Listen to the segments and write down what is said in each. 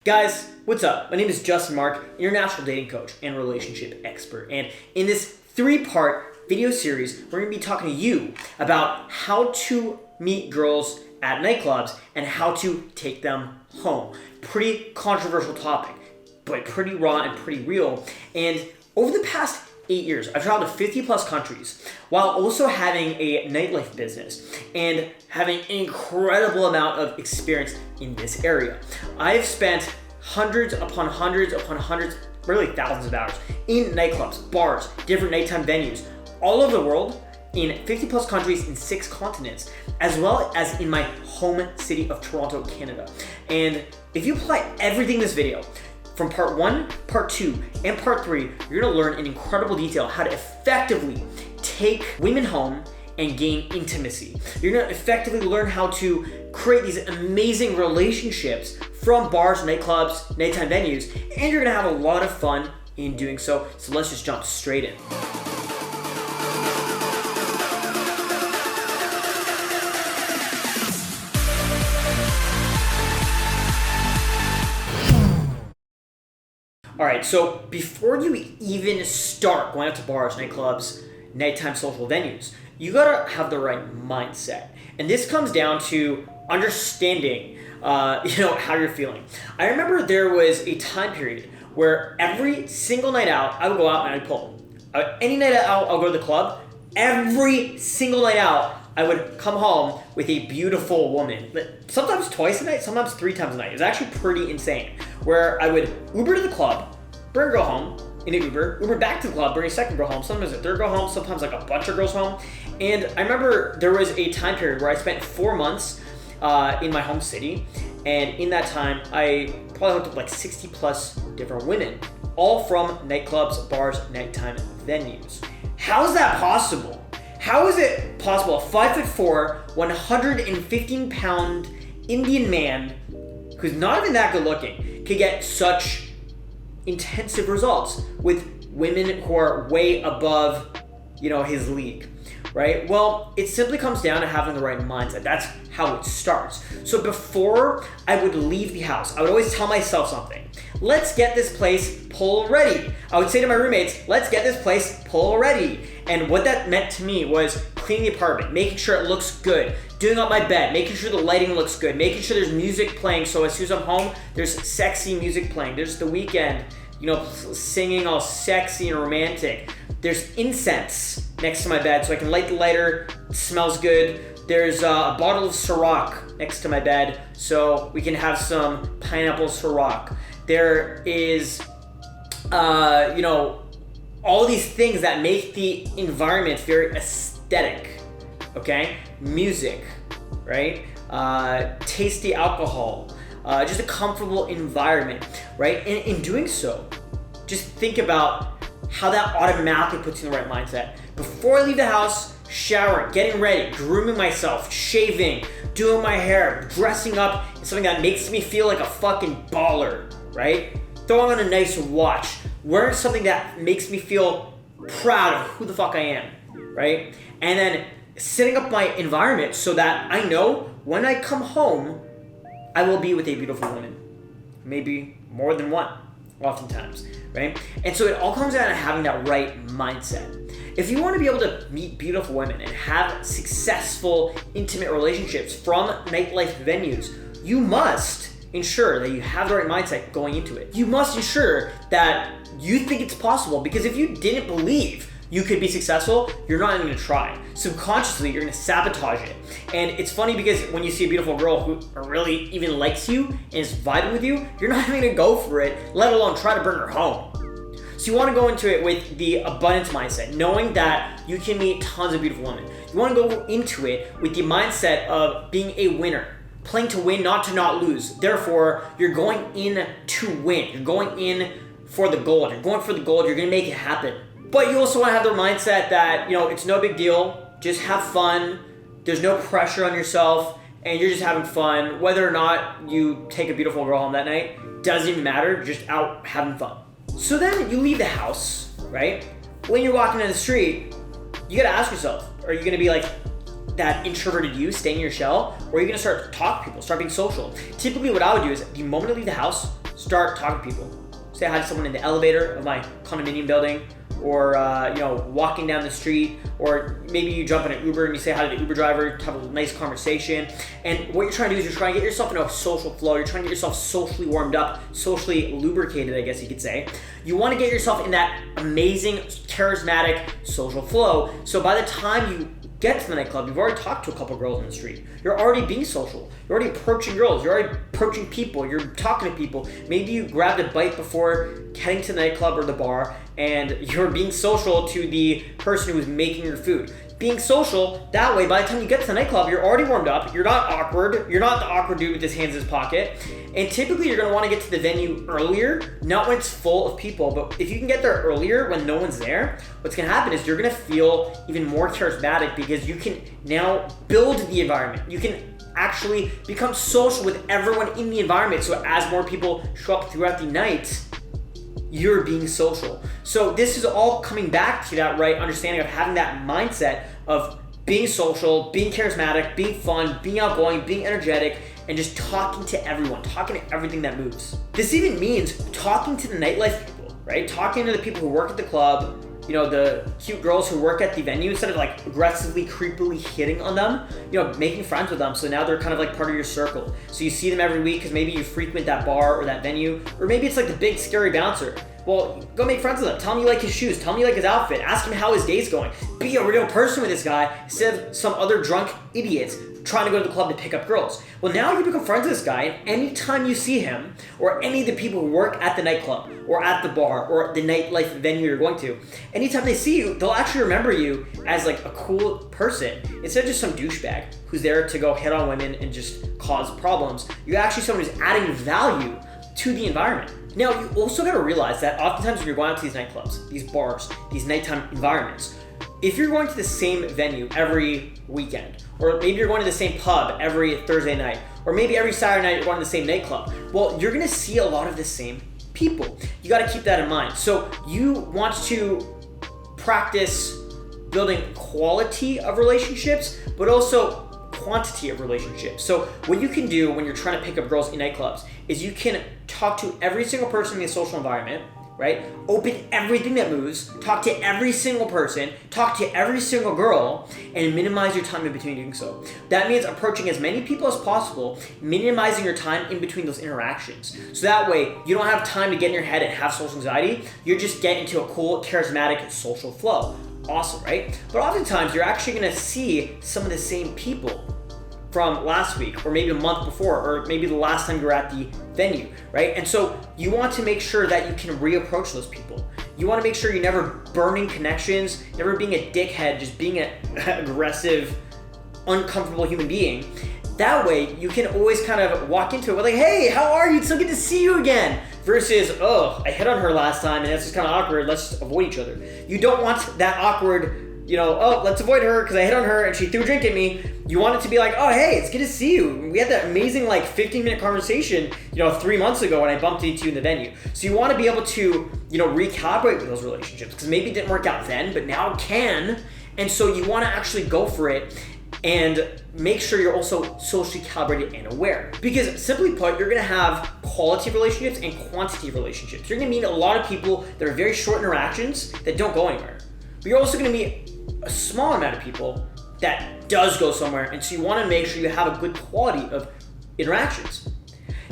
Guys, what's up? My name is Justin Marc, international dating coach and relationship expert. And in this 3-part video series, we're going to be talking to you about how to meet girls at nightclubs and how to take them home. Pretty controversial topic, but pretty raw and pretty real. And over the past 8 years, I've traveled to 50 plus countries while also having a nightlife business and having an incredible amount of experience in this area. I've spent hundreds upon hundreds upon hundreds, really thousands of hours in nightclubs, bars, different nighttime venues, all over the world, in 50 plus countries in 6 continents, as well as in my home city of Toronto, Canada. And if you apply everything in this video, from part 1, part 2, and part 3, you're gonna learn in incredible detail how to effectively take women home and gain intimacy. You're gonna effectively learn how to create these amazing relationships from bars, nightclubs, nighttime venues, and you're gonna have a lot of fun in doing so. So let's just jump straight in. All right, so before you even start going out to bars, nightclubs, nighttime social venues, you gotta have the right mindset. And this comes down to understanding, how you're feeling. I remember there was a time period where every single night out, I would go out and I'd pull. Any night out, I'll go to the club. Every single night out, I would come home with a beautiful woman. Sometimes twice a night, sometimes 3 times a night. It was actually pretty insane. Where I would Uber to the club, bring a girl home in an Uber back to the club, bring a second girl home, sometimes a third girl home, sometimes like a bunch of girls home. And I remember there was a time period where I spent 4 months in my home city. And in that time, I probably hooked up like 60 plus different women, all from nightclubs, bars, nighttime venues. How is that possible? How is it possible a 5'4", 115-pound Indian man who's not even that good looking could get such intensive results with women who are way above, his league, right? Well, it simply comes down to having the right mindset. That's how it starts. So before I would leave the house, I would always tell myself something. Let's get this place pull ready. I would say to my roommates, let's get this place pull ready. And what that meant to me was cleaning the apartment, making sure it looks good, doing up my bed, making sure the lighting looks good, making sure there's music playing. So as soon as I'm home, there's sexy music playing. There's The Weeknd, singing all sexy and romantic. There's incense next to my bed so I can light the lighter, it smells good. There's a bottle of Ciroc next to my bed so we can have some pineapple Ciroc. There is, all these things that make the environment very aesthetic, okay? Music, right? Tasty alcohol, just a comfortable environment, right? And in doing so, just think about how that automatically puts you in the right mindset. Before I leave the house, showering, getting ready, grooming myself, shaving, doing my hair, dressing up in something that makes me feel like a fucking baller, right? Throwing on a nice watch, wearing something that makes me feel proud of who the fuck I am, right? And then setting up my environment so that I know when I come home, I will be with a beautiful woman. Maybe more than one, oftentimes, right? And so it all comes down to having that right mindset. If you want to be able to meet beautiful women and have successful, intimate relationships from nightlife venues, you must ensure that you have the right mindset going into it. You must ensure that you think it's possible, because if you didn't believe you could be successful, you're not even gonna try. Subconsciously, you're gonna sabotage it. And it's funny because when you see a beautiful girl who really even likes you and is vibing with you, you're not even gonna go for it, let alone try to bring her home. So you wanna go into it with the abundance mindset, knowing that you can meet tons of beautiful women. You wanna go into it with the mindset of being a winner, playing to win, not to not lose. Therefore, you're going in to win. You're going in for the gold. You're going for the gold. You're gonna make it happen. But you also wanna have the mindset that, it's no big deal. Just have fun. There's no pressure on yourself, and you're just having fun. Whether or not you take a beautiful girl home that night, doesn't even matter. You're just out having fun. So then you leave the house, right? When you're walking down the street, you gotta ask yourself, are you gonna be like that introverted you, staying in your shell, or are you gonna start to talk to people, start being social? Typically what I would do is the moment I leave the house, start talking to people. Say hi to someone in the elevator of my condominium building, or walking down the street, or maybe you jump in an Uber and you say hi to the Uber driver, have a nice conversation. And what you're trying to do is you're trying to get yourself in a social flow. You're trying to get yourself socially warmed up, socially lubricated, I guess you could say. You want to get yourself in that amazing, charismatic social flow. So by the time you get to the nightclub, you've already talked to a couple girls on the street. You're already being social. You're already approaching girls. You're already approaching people. You're talking to people. Maybe you grabbed a bite before heading to the nightclub or the bar, and you're being social to the person who's making your food. Being social, that way, by the time you get to the nightclub, you're already warmed up. You're not awkward. You're not the awkward dude with his hands in his pocket. And typically, you're going to want to get to the venue earlier, not when it's full of people, but if you can get there earlier when no one's there, what's going to happen is you're going to feel even more charismatic because you can now build the environment. You can actually become social with everyone in the environment. So as more people show up throughout the night, you're being social. So this is all coming back to that right understanding of having that mindset of being social, being charismatic, being fun, being outgoing, being energetic, and just talking to everyone, talking to everything that moves. This even means talking to the nightlife people, right? Talking to the people who work at the club, the cute girls who work at the venue, instead of like aggressively, creepily hitting on them, making friends with them. So now they're kind of like part of your circle. So you see them every week because maybe you frequent that bar or that venue, or maybe it's like the big scary bouncer. Well, go make friends with him. Tell him you like his shoes. Tell him you like his outfit. Ask him how his day's going. Be a real person with this guy instead of some other drunk idiots trying to go to the club to pick up girls. Well, now you become friends with this guy, and anytime you see him, or any of the people who work at the nightclub, or at the bar, or the nightlife venue you're going to, anytime they see you, they'll actually remember you as like a cool person, instead of just some douchebag who's there to go hit on women and just cause problems. You're actually someone who's adding value to the environment. Now, you also gotta realize that oftentimes when you're going out to these nightclubs, these bars, these nighttime environments, if you're going to the same venue every weekend, or maybe you're going to the same pub every Thursday night, or maybe every Saturday night you're going to the same nightclub, well, you're gonna see a lot of the same people. You gotta keep that in mind. So you want to practice building quality of relationships, but also quantity of relationships. So what you can do when you're trying to pick up girls in nightclubs is you can talk to every single person in the social environment, right? Open everything that moves, talk to every single person, talk to every single girl, and minimize your time in between doing so. That means approaching as many people as possible, minimizing your time in between those interactions. So that way, you don't have time to get in your head and have social anxiety. You just get into a cool, charismatic social flow. Awesome, right? But oftentimes, you're actually gonna see some of the same people from last week, or maybe a month before, or maybe the last time you were at the venue, right? And so you want to make sure that you can reapproach those people. You want to make sure you're never burning connections, never being a dickhead, just being an aggressive, uncomfortable human being. That way, you can always kind of walk into it with like, hey, how are you? It's so good to see you again. Versus, oh, I hit on her last time and that's just kind of awkward. Let's just avoid each other. You don't want that awkward, oh, let's avoid her because I hit on her and she threw a drink at me. You want it to be like, oh, hey, it's good to see you. We had that amazing 15-minute conversation, 3 months ago when I bumped into you in the venue. So you want to be able to, recalibrate with those relationships because maybe it didn't work out then, but now it can. And so you want to actually go for it and make sure you're also socially calibrated and aware. Because simply put, you're gonna have quality of relationships and quantity of relationships. You're gonna meet a lot of people that are very short interactions that don't go anywhere. But you're also gonna meet a small amount of people that does go somewhere, and so you wanna make sure you have a good quality of interactions.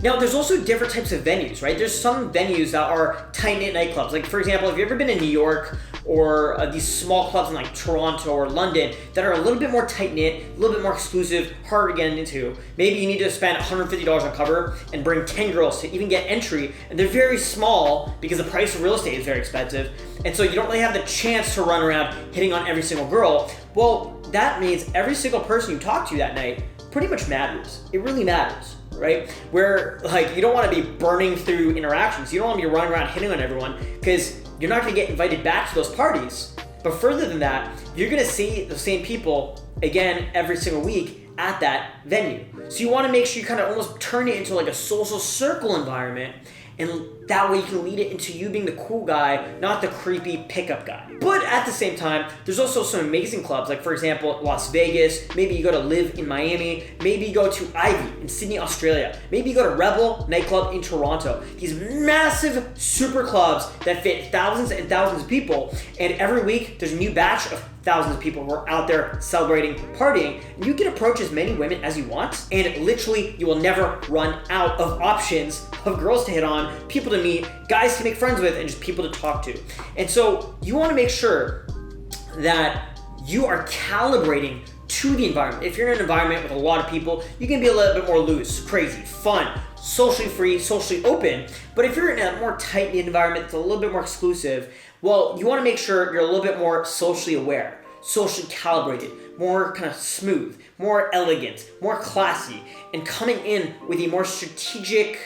Now, there's also different types of venues, right? There's some venues that are tight-knit nightclubs. Like, for example, if you've ever been in New York or these small clubs in Toronto or London that are a little bit more tight-knit, a little bit more exclusive, harder to get into. Maybe you need to spend $150 on cover and bring 10 girls to even get entry, and they're very small because the price of real estate is very expensive, and so you don't really have the chance to run around hitting on every single girl. Well, that means every single person you talk to that night pretty much matters. It really matters. Right? Where you don't want to be burning through interactions. You don't want to be running around hitting on everyone because you're not going to get invited back to those parties. But further than that, you're going to see the same people again every single week at that venue. So you want to make sure you kind of almost turn it into a social circle environment And that way you can lead it into you being the cool guy, not the creepy pickup guy. But at the same time, there's also some amazing clubs, like for example, Las Vegas. Maybe you go to Live in Miami. Maybe you go to Ivy in Sydney, Australia. Maybe you go to Rebel Nightclub in Toronto. These massive super clubs that fit thousands and thousands of people. And every week there's a new batch of thousands of people who are out there celebrating, partying. And you can approach as many women as you want, and literally you will never run out of options of girls to hit on, people to meet, guys to make friends with, and just people to talk to. And so you want to make sure that you are calibrating to the environment. If you're in an environment with a lot of people, you can be a little bit more loose, crazy, fun, socially free, socially open. But if you're in a more tight-knit environment that's a little bit more exclusive, well, you want to make sure you're a little bit more socially aware, socially calibrated, more kind of smooth, more elegant, more classy, and coming in with a more strategic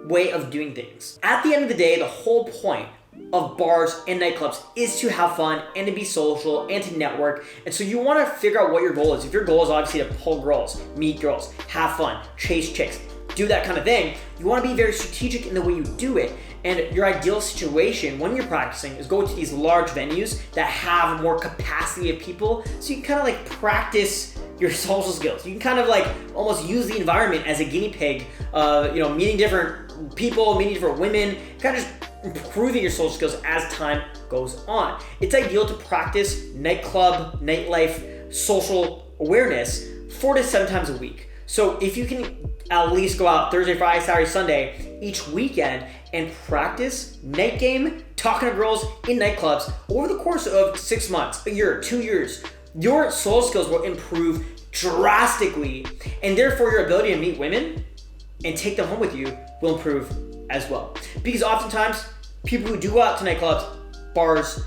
way of doing things. At the end of the day, the whole point of bars and nightclubs is to have fun and to be social and to network. And so you want to figure out what your goal is. If your goal is obviously to pull girls, meet girls, have fun, chase chicks, do that kind of thing, you want to be very strategic in the way you do it. And your ideal situation when you're practicing is go to these large venues that have more capacity of people, so you can kind of like practice your social skills. You can kind of like almost use the environment as a guinea pig, meeting different people, meeting different women, kind of just improving your social skills as time goes on. It's ideal to practice nightclub, nightlife, social awareness 4 to 7 times a week. So if you can at least go out Thursday, Friday, Saturday, Sunday, each weekend and practice night game, talking to girls in nightclubs over the course of 6 months, a year, 2 years, your social skills will improve drastically, and therefore your ability to meet women and take them home with you will improve as well. Because oftentimes, people who do go out to nightclubs, bars,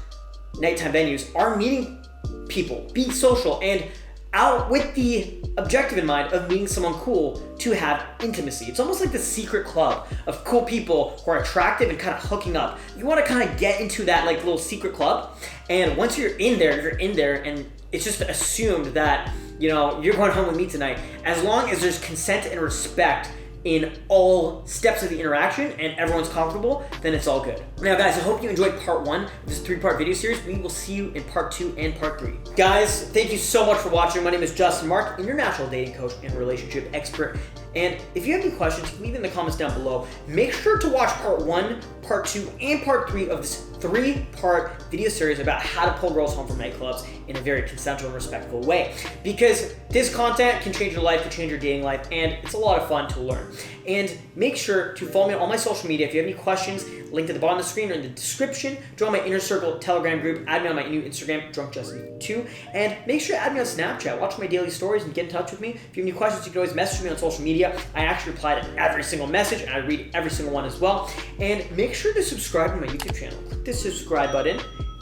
nighttime venues are meeting people, being social, and out with the objective in mind of meeting someone cool to have intimacy. It's almost like the secret club of cool people who are attractive and kind of hooking up. You want to kind of get into that like little secret club, and once you're in there, and it's just assumed that you're going home with me tonight. As long as there's consent and respect in all steps of the interaction and everyone's comfortable, then it's all good. Now guys, I hope you enjoyed part 1 of this 3-part video series. We will see you in part 2 and part 3. Guys, thank you so much for watching. My name is Justin Marc, international dating coach and relationship expert. And if you have any questions, leave in the comments down below. Make sure to watch part 1, part 2, and part 3 of this 3-part video series about how to pull girls home from nightclubs in a very consensual and respectful way. Because this content can change your life, can change your dating life, and it's a lot of fun to learn. And make sure to follow me on all my social media. If you have any questions, linked at the bottom of the screen or in the description. Join my Inner Circle Telegram group. Add me on my new Instagram, DrunkJustin2. And make sure to add me on Snapchat. Watch my daily stories and get in touch with me. If you have any questions, you can always message me on social media. I actually reply to every single message, and I read every single one as well. And make sure to subscribe to my YouTube channel. Click the subscribe button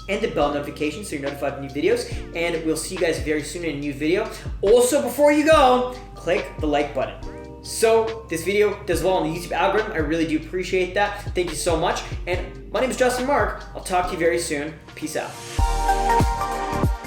and the bell notification so you're notified of new videos. And we'll see you guys very soon in a new video. Also, before you go, click the like button. So this video does well on the YouTube algorithm. I really do appreciate that. Thank you so much. And my name is Justin Marc. I'll talk to you very soon. Peace out.